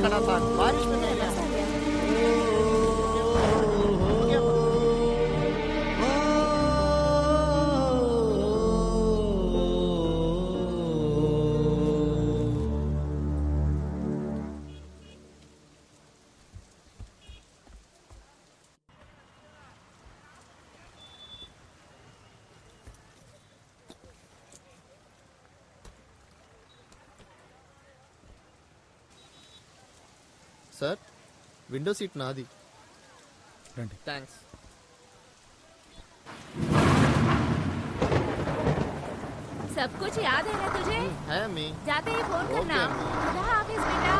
खड़ा था, बारिश में नहीं गया। सर विंडो सीट नादी थैंक्स। सब कुछ याद है ना तुझे? है अम्मी। जाते ही फोन करना। खुदा हाफिज बेटा।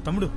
తమ్ముడు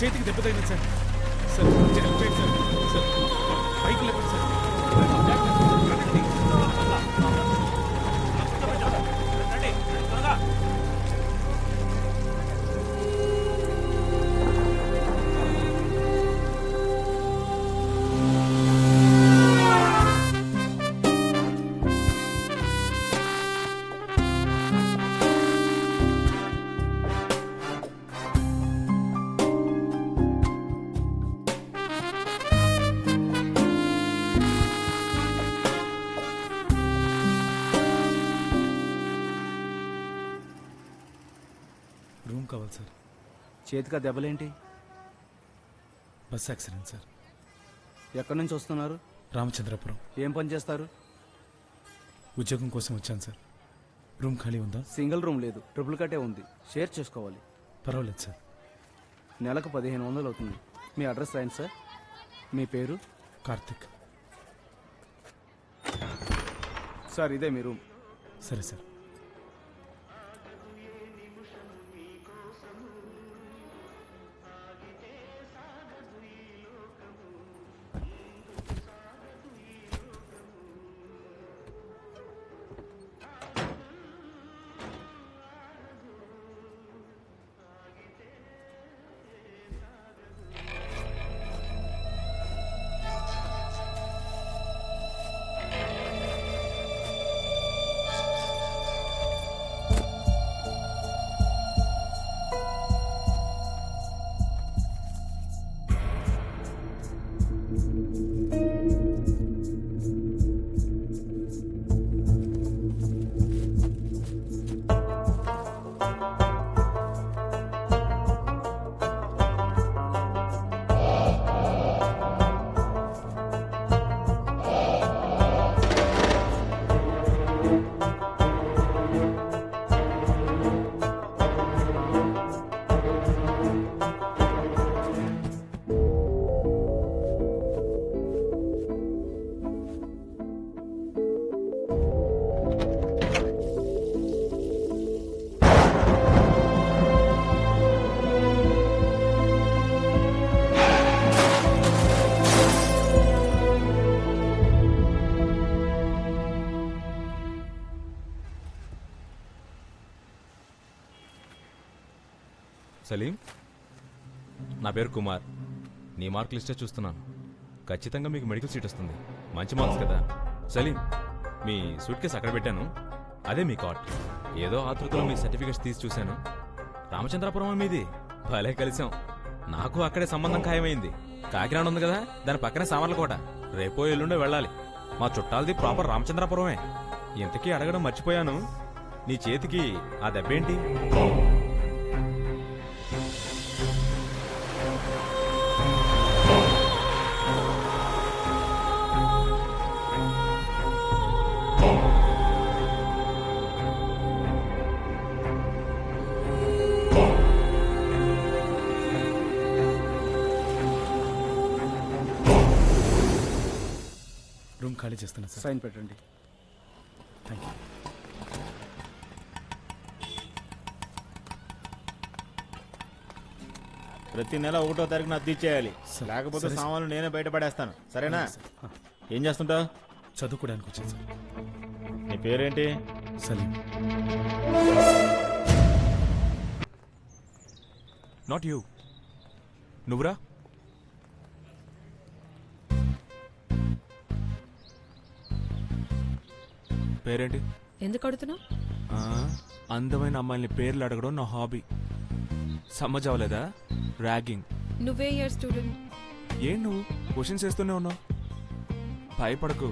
చేతికి దెబ్బ తగిలింది సార్. సార్ చేయండి సార్. సార్ పైకి లేపండి సార్. రూమ్ కావాలి సార్. చేతికి దెబ్బలేంటి? Bus accident sir. ఎక్కడి నుంచి వస్తున్నారు? రామచంద్రపురం. ఏం పని చేస్తారు? ఉద్యోగం కోసం వచ్చాను సార్. రూమ్ ఖాళీ ఉందా? సింగిల్ రూమ్ లేదు, ట్రిపుల్ కట్టే ఉంది. షేర్ చేసుకోవాలి. పర్వాలేదు సార్. నెలకు 1500 అవుతుంది. మీ అడ్రస్ రాయండి సార్. మీ పేరు? కార్తిక్ సార్. ఇదే మీ రూమ్. సరే సార్. సలీం, నా పేరు కుమార్. నీ మార్క్ లిస్టే చూస్తున్నాను. ఖచ్చితంగా మీకు మెడికల్ సీట్ వస్తుంది. మంచి మార్క్స్ కదా. సలీం, మీ సూట్ కేసు అక్కడ పెట్టాను. అదే మీ కార్డ్. ఏదో ఆతృతలో మీ సర్టిఫికేట్స్ తీసి చూశాను. రామచంద్రపురం మీది. భలే కలిసాం. నాకు అక్కడే సంబంధం ఖాయమైంది. కాకినాడ ఉంది కదా, దాని పక్కనే సామర్లకోట. రేపో ఎల్లుండో వెళ్ళాలి. మా చుట్టాలది ప్రాపర్ రామచంద్రపురమే. ఇంతకీ అడగడం మర్చిపోయాను, నీ చేతికి ఆ దెబ్బేంటి? రూమ్ ఖాళీ చేస్తున్నా సార్. సైన్ పెట్టండి. Thank you. ప్రతి నెల 1వ తారీఖున అద్దె ఇచ్చేయాలి. సరే, లేకపోతే సరే, సామాన్లు నేనే బయటపడేస్తాను. సరేనా? ఆ, ఏం చేస్తుంటావు? చదువుకోవడానికి వచ్చాను సార్. నీ పేరేంటి? సలీం. Not you. నువ్వురా. పేరేంటి? ఎందుకు అడుగుతున్నావు? అందమైన అమ్మాయిని పేర్లు అడగడం నా హాబీ. సమ్మజ్ అవ్వలేదా? ర్యాగింగ్. నువ్వే ఇయర్ స్టూడెంట్? ఏం నువ్వు క్వశ్చన్స్ వేస్తూనే ఉన్నావు. భయపడకు.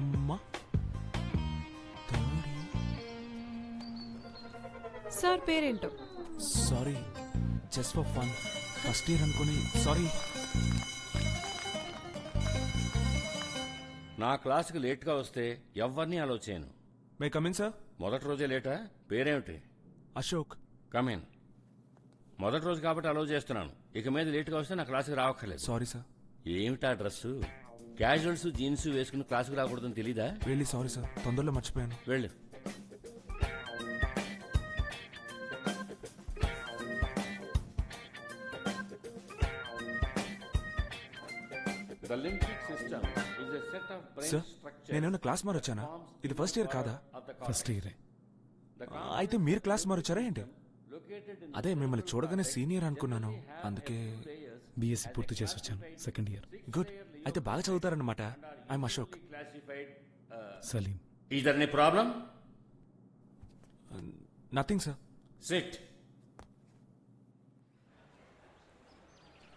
ఉమ్మా. సార్ పేరేంటో? Sorry, just for fun. First year అనుకుని సారీ. నా క్లాసుకి లేట్గా వస్తే ఎవరిని అలో చేయను. May come in sir? మొదటి రోజే లేటా? పేరేమిటి? అశోక్. కమిన్. మొదటి రోజు కాబట్టి అలో చేస్తున్నాను. ఇక మీద లేట్గా వస్తే నా క్లాసుకి రావక్కర్లేదు. Sorry sir. ఏమిటా డ్రెస్సు? క్యాజువల్స్ జీన్స్ వేసుకుని క్లాసుకి రాకూడదని తెలీదా? రియల్లీ సారీ సార్, తొందరలో మర్చిపోయాను. వెళ్ళు. The limbic system is a set of brain sir, structures నేనేమన్నా క్లాస్ మారొచ్చానా? ఇది ఫస్ట్ ఇయర్ కాదా? of the ఫస్ట్ ఇయరే. అయితే మీరు క్లాస్ మారొచ్చారా ఏంటి? అదే మిమ్మల్ని చూడగానే సీనియర్ అనుకున్నాను, అందుకే. బీఎస్సీ పూర్తి చేసి వచ్చాను. Second year. గుడ్. అయితే బాగా చదువుతారన్నమాట. I'm Ashok. classified. Salim. Is there any problem? Nothing sir. Sit.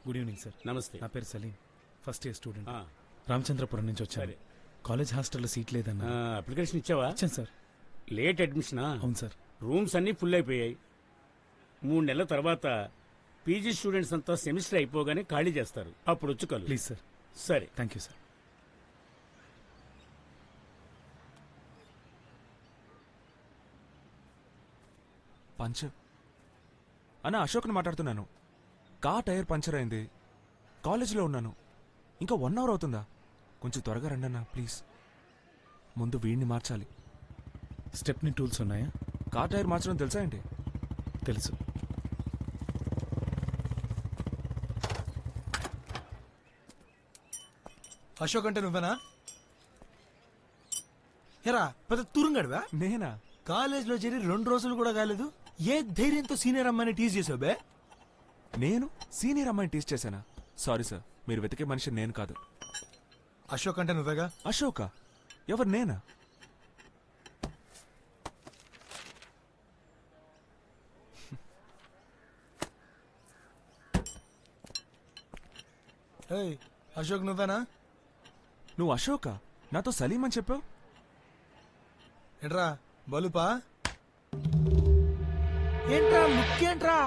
Good evening sir. నమస్తే. నా పేరు Salim. First year student. Ramachandrapuram నుంచి వచ్చాను. కాలేజ్ హాస్టల్లో సీట్ లేదన్నా. అప్లికేషన్ ఇచ్చావా? వచ్చాను సార్. లేట్ అడ్మిషనా? అవును సార్. రూమ్స్ అన్నీ ఫుల్ అయిపోయాయి. 3 నెలల తర్వాత పీజీ స్టూడెంట్స్ అంతా సెమిస్టర్ అయిపోగానే ఖాళీ చేస్తారు. అప్పుడు వచ్చి కలు. Please sir. సరే. Thank you sir. పంచ్ అన్న, అశోక్ని మాట్లాడుతున్నాను. కార్ టైర్ పంచర్ అయింది. కాలేజీలో ఉన్నాను. ఇంకా 1 అవర్ అవుతుందా? కొంచెం త్వరగా రండి అన్న ప్లీజ్. ముందు వీడిని మార్చాలి. స్టెప్ని టూల్స్ ఉన్నాయా? కార్ టైర్ మార్చడం తెలుసా ఏంటి? తెలుసు. అశోక్ అంటే నువ్వేనా? ఎరా పెద్ద తురుంగడివా? నేనా? కాలేజ్లో చేరి 2 రోజులు కూడా కాలేదు. ఏ ధైర్యంతో సీనియర్ అమ్మాయిని టీజ్ చేసావు బే? నేను సీనియర్ అమ్మాయిని టీచ్ చేశానా? సారీ సార్, మీరు వెతికే మనిషి నేను కాదు. అశోక్ అంటే నువ్వేగా? అశోకా? ఎవరు, నేనా? ఏయ్, అశోక్ నువ్వేనా? నువ్వు అశోకా? నాతో సలీం అని చెప్పావు. ఏంట్రా బలుపా? ఏంట్రా ముఖ్యేంట్రా?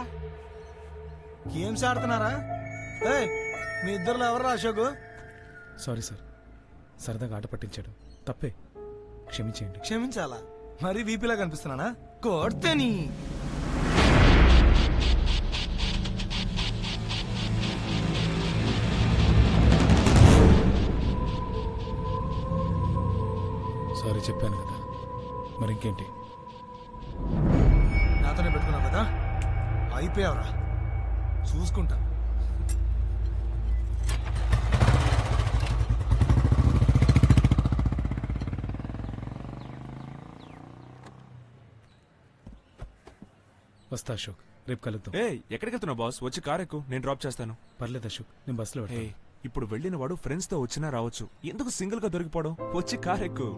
గేమ్స్ ఆడుతున్నారా? ఏయ్, మీ ఇద్దరులో ఎవర్రా అశోక్? సారీ సార్, సరదాగా ఆట పట్టించాడు. తప్పే, క్షమించేయండి. క్షమించాలా? మరీ వీపీలా కనిపిస్తున్నానా? కొడితేని సారీ చెప్పాను కదా, మరి ఇంకేంటి? నాతోనే పెట్టుకున్నావు కదా, అయిపోయావురా. చూసుకుంటా. వస్తా అశోక్, రేపు కలుద్దాం. ఏ ఎక్కడికి వెళ్తున్నావు బాస్? వచ్చి కార్ ఎక్కు, నేను డ్రాప్ చేస్తాను. పర్లేదు అశోక్, నేను బస్సులో ఏ వెళ్తాను. ఇప్పుడు వెళ్ళిన వాడు ఫ్రెండ్స్ తో వచ్చినా రావచ్చు, ఎందుకు సింగిల్ గా దొరికిపోవడం? వచ్చి కార్ ఎక్కు.